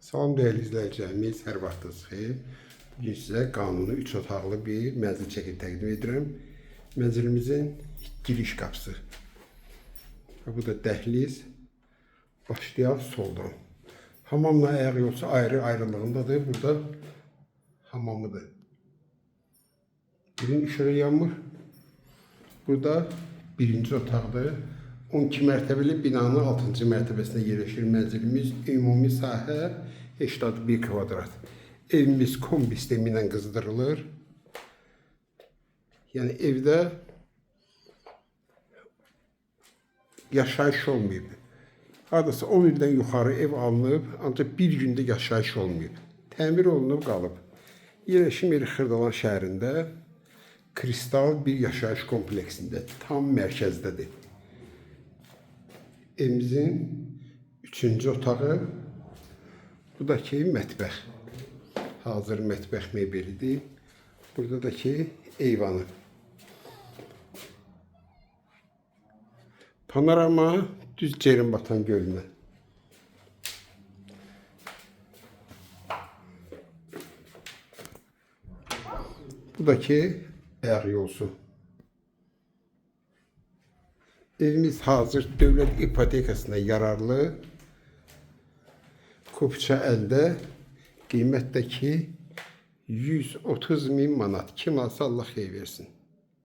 Salam değerli izləyicilərimiz, hər vaxtınız xeyir. Bugün sizə qanuni 3 otaqlı bir mənzil çəkib təqdim edirəm. Mənzilimizin giriş qapısı. Bu da dəhliz. Başlayaq soldan. Hamamla ayaq yolsu ayrılığındadır. Burada hamamıdır. Birin işığı yanmır. Burada birinci otaqdır. 12 mərtəbəli binanın 6-cı mərtəbəsində yerləşir mənzilimiz. Ümumi sahə 81 kvadrat. Evimiz kombi sistemi ilə qızdırılır. Yəni evdə yaşayış olmayıb. Hardasa 10 ildən yuxarı ev alınıb, ancaq bir gündə yaşayış olmayıb. Təmir olunub qalıb. Yerləşim yeri Xırdalan şəhərində kristal bir yaşayış kompleksində, tam mərkəzdədir. Evimizin 3-cü otağı, bu da ki mətbəx. Hazır mətbəx mebelidir. Burada da ki eyvanı. Panorama düz Cerimbatan gölünə. Bu da ki ayaq yolsu. Evimiz hazır dövlət ipotekasına yararlı. Kupça əldə. Qiymətdəki 130.000 manat. Kim alsa Allah xeyir versin.